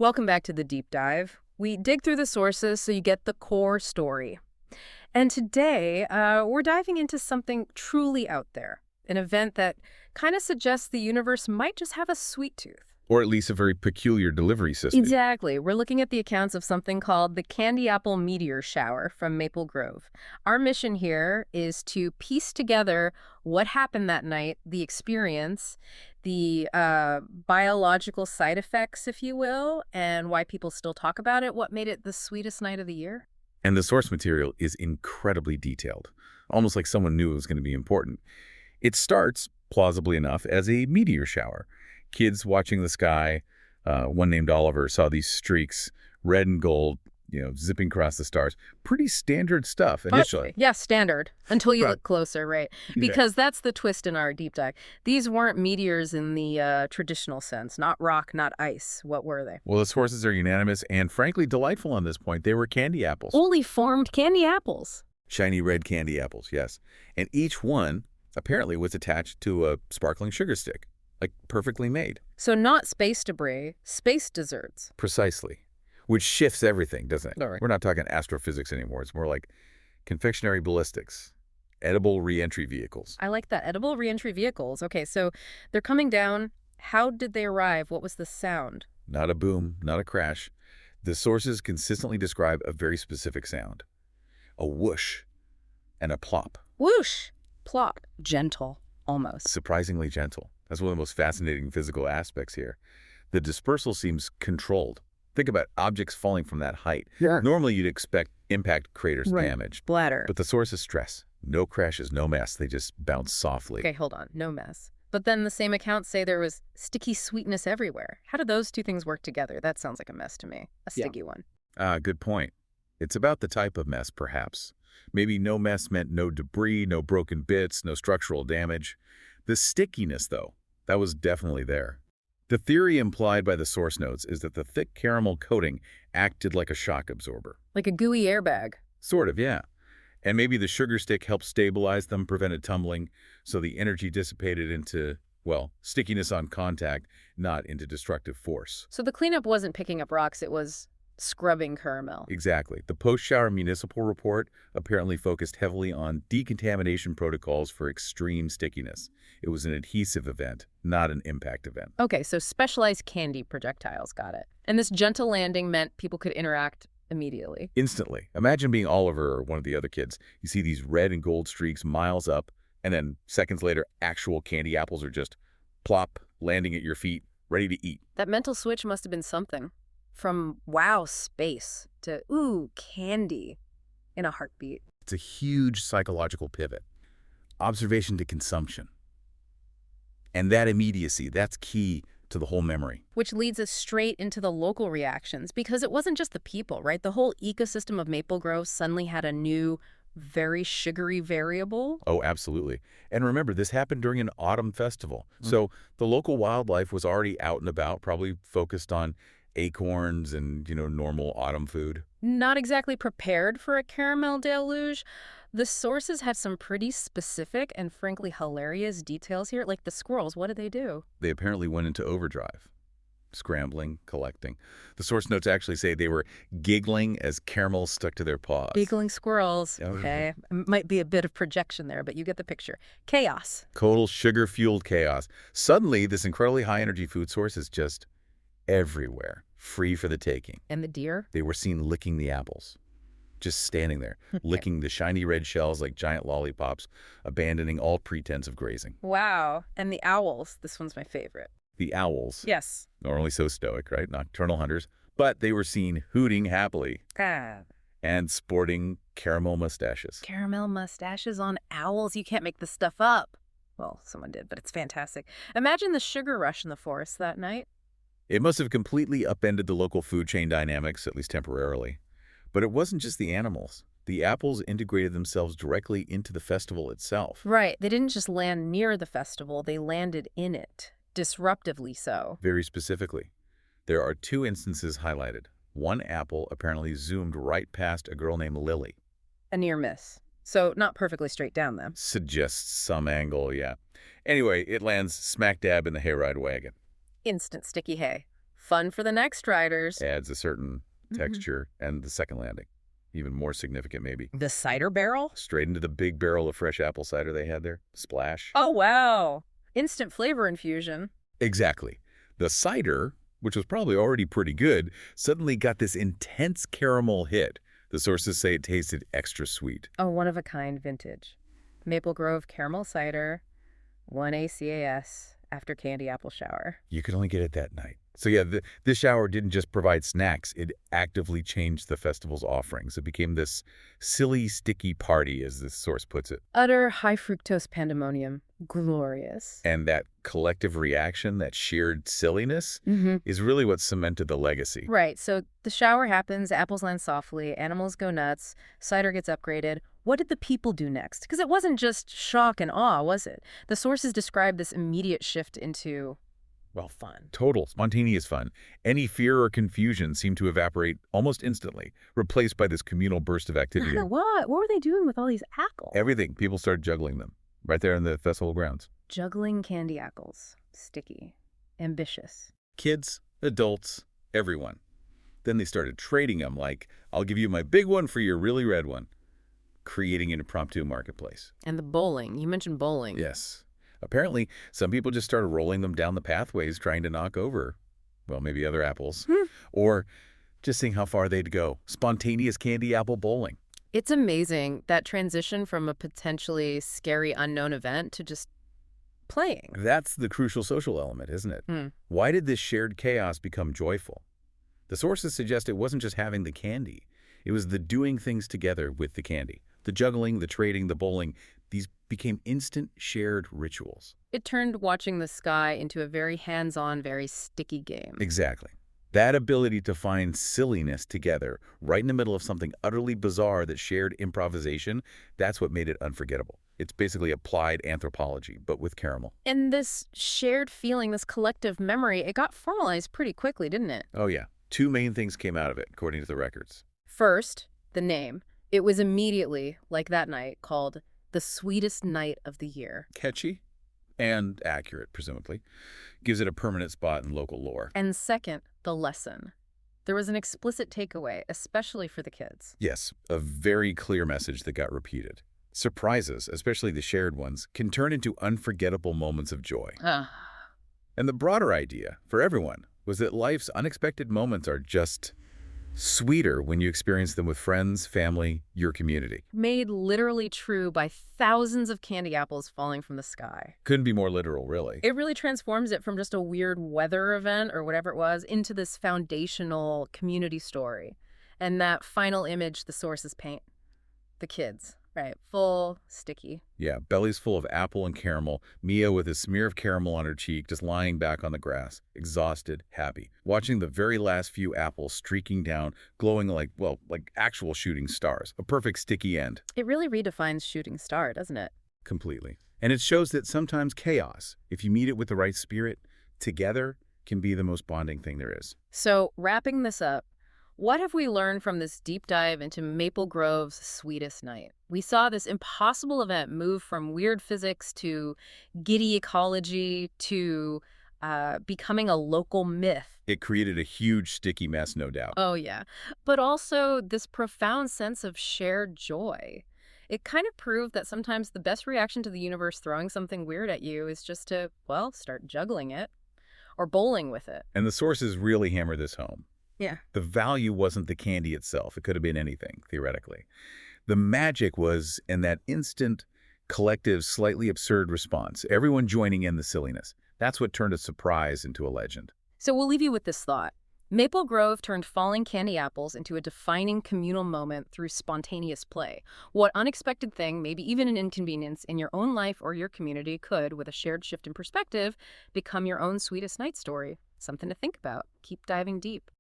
Welcome back to the deep dive. We dig through the sources so you get the core story. And today, we're diving into something truly out there, an event that kind of suggests the universe might just have a sweet tooth. Or at least a very peculiar delivery system. Exactly. We're looking at the accounts of something called the Candy Apple Meteor Shower from Maple Grove. Our mission here is to piece together what happened that night, the experience, the biological side effects, if you will, and why people still talk about it, what made it the sweetest night of the year. And the source material is incredibly detailed, almost like someone knew it was going to be important. It starts, plausibly enough, as a meteor shower. Kids watching the sky, one named Oliver, saw these streaks, red and gold, zipping across the stars. Pretty standard stuff initially. Yeah, standard, until you Right. look closer, right? Yeah. Because that's the twist in our deep dive. These weren't meteors in the traditional sense, not rock, not ice. What were they? Well, the sources are unanimous and frankly delightful on this point. They were candy apples. Fully formed candy apples. Shiny red candy apples, yes. And each one apparently was attached to a sparkling sugar stick, like perfectly made. So not space debris, space desserts. Precisely. Which shifts everything, doesn't it? All right. We're not talking astrophysics anymore. It's more like confectionery ballistics, edible reentry vehicles. I like that. Edible reentry vehicles. Okay, so they're coming down. How did they arrive? What was the sound? Not a boom, not a crash. The sources consistently describe a very specific sound. A whoosh and a plop. Whoosh! Plop. Gentle, almost. Surprisingly gentle. That's one of the most fascinating physical aspects here. The dispersal seems controlled. Think about objects falling from that height. Yeah. Normally, you'd expect impact craters Right. damaged. Bladder. But the sources stress. No crashes, no mess. They just bounce softly. Okay, hold on. No mess. But then the same accounts say there was sticky sweetness everywhere. How do those two things work together? That sounds like a mess to me. A Yeah. sticky one. Good point. It's about the type of mess, perhaps. Maybe no mess meant no debris, no broken bits, no structural damage. The stickiness, though, that was definitely there. The theory implied by the source notes is that the thick caramel coating acted like a shock absorber. Like a gooey airbag. Sort of, yeah. And maybe the sugar stick helped stabilize them, prevented tumbling, so the energy dissipated into, well, stickiness on contact, not into destructive force. So the cleanup wasn't picking up rocks, it was scrubbing caramel. Exactly. The post-shower municipal report apparently focused heavily on decontamination protocols for extreme stickiness. It was an adhesive event, not an impact event. Okay, so specialized candy projectiles, got it. And this gentle landing meant people could interact immediately. Instantly. Imagine being Oliver or one of the other kids. You see these red and gold streaks miles up, and then seconds later, actual candy apples are just plop, landing at your feet, ready to eat. That mental switch must have been something. From wow, space, to ooh, candy in a heartbeat. It's a huge psychological pivot. Observation to consumption. And that immediacy, that's key to the whole memory. Which leads us straight into the local reactions, because it wasn't just the people, right? The whole ecosystem of Maple Grove suddenly had a new, very sugary variable. Oh, absolutely. And remember, this happened during an autumn festival. So the local wildlife was already out and about, probably focused on acorns and, normal autumn food. Not exactly prepared for a caramel deluge. The sources have some pretty specific and frankly hilarious details here. Like the squirrels, what did they do? They apparently went into overdrive, scrambling, collecting. The source notes actually say they were giggling as caramel stuck to their paws. Giggling squirrels. Oh. Okay. Might be a bit of projection there, but you get the picture. Chaos. Total sugar-fueled chaos. Suddenly, this incredibly high-energy food source is just everywhere, free for the taking. And the deer? They were seen licking the apples, just standing there, licking the shiny red shells like giant lollipops, abandoning all pretense of grazing. Wow. And the owls. This one's my favorite. The owls, Yes. normally so stoic, right? Nocturnal hunters. But they were seen hooting happily Ah, and sporting caramel mustaches. caramel mustaches on owls. You can't make this stuff up. Well, someone did, but it's fantastic. Imagine the sugar rush in the forest that night. It must have completely upended the local food chain dynamics, at least temporarily. But it wasn't just the animals. The apples integrated themselves directly into the festival itself. Right. They didn't just land near the festival, they landed in it. Disruptively so. Very specifically. There are two instances highlighted. One apple apparently zoomed right past a girl named Lily. A near miss. So not perfectly straight down them. Suggests some angle, yeah. Anyway, it lands smack dab in the hayride wagon. Instant sticky hay. Fun for the next riders. Adds a certain Mhm. texture. And the second landing, even more significant maybe. The cider barrel? Straight into the big barrel of fresh apple cider they had there. Splash. Oh, wow. Instant flavor infusion. Exactly. The cider, which was probably already pretty good, suddenly got this intense caramel hit. The sources say it tasted extra sweet. Oh, one-of-a-kind vintage. Maple Grove caramel cider, 1 ACAS after Candy Apple Shower. You could only get it that night. So yeah, this shower didn't just provide snacks, it actively changed the festival's offerings. It became this silly, sticky party, as this source puts it. Utter high-fructose pandemonium. Glorious. And that collective reaction, that shared silliness, Mm-hmm. is really what cemented the legacy. Right, so the shower happens, apples land softly, animals go nuts, cider gets upgraded. What did the people do next? Because it wasn't just shock and awe, was it? The sources describe this immediate shift into, well, fun. Total, spontaneous fun. Any fear or confusion seemed to evaporate almost instantly, replaced by this communal burst of activity. What? What were they doing with all these apples? Everything. People started juggling them right there in the festival grounds. Juggling candy apples. Sticky. Ambitious. Kids, adults, everyone. Then they started trading them like, I'll give you my big one for your really red one, creating an impromptu marketplace. And the bowling. You mentioned bowling. Yes. Apparently, some people just started rolling them down the pathways trying to knock over, well, maybe other apples, or just seeing how far they'd go. Spontaneous candy apple bowling. It's amazing, that transition from a potentially scary unknown event to just playing. That's the crucial social element, isn't it? Why did this shared chaos become joyful? The sources suggest it wasn't just having the candy. It was the doing things together with the candy. The juggling, the trading, the bowling, these became instant shared rituals. It turned watching the sky into a very hands-on, very sticky game. Exactly. That ability to find silliness together, right in the middle of something utterly bizarre that shared improvisation, that's what made it unforgettable. It's basically applied anthropology, but with caramel. And this shared feeling, this collective memory, it got formalized pretty quickly, didn't it? Oh yeah. Two main things came out of it, according to the records. First, the name. It was immediately, like that night, called the sweetest night of the year. Catchy and accurate, presumably. Gives it a permanent spot in local lore. And second, the lesson. There was an explicit takeaway, especially for the kids. Yes, a very clear message that got repeated. Surprises, especially the shared ones, can turn into unforgettable moments of joy. And the broader idea, for everyone, was that life's unexpected moments are just sweeter when you experience them with friends, family, your community. Made literally true by thousands of candy apples falling from the sky. Couldn't be more literal, really. It really transforms it from just a weird weather event or whatever it was into this foundational community story. And that final image the sources paint. The kids, right? Full, sticky. Yeah, bellies full of apple and caramel, Mia with a smear of caramel on her cheek, just lying back on the grass, exhausted, happy, watching the very last few apples streaking down, glowing like, well, like actual shooting stars. A perfect sticky end. It really redefines shooting star, doesn't it? Completely. And it shows that sometimes chaos, if you meet it with the right spirit, together can be the most bonding thing there is. So, wrapping this up, what have we learned from this deep dive into Maple Grove's sweetest night? We saw this impossible event move from weird physics to giddy ecology to becoming a local myth. It created a huge sticky mess, no doubt. Oh, yeah. But also this profound sense of shared joy. It kind of proved that sometimes the best reaction to the universe throwing something weird at you is just to, well, start juggling it or bowling with it. And the sources really hammer this home. Yeah. The value wasn't the candy itself. It could have been anything, theoretically. The magic was in that instant, collective, slightly absurd response. Everyone joining in the silliness. That's what turned a surprise into a legend. So we'll leave you with this thought. Maple Grove turned falling candy apples into a defining communal moment through spontaneous play. What unexpected thing, maybe even an inconvenience, in your own life or your community could, with a shared shift in perspective, become your own sweetest night story? Something to think about. Keep diving deep.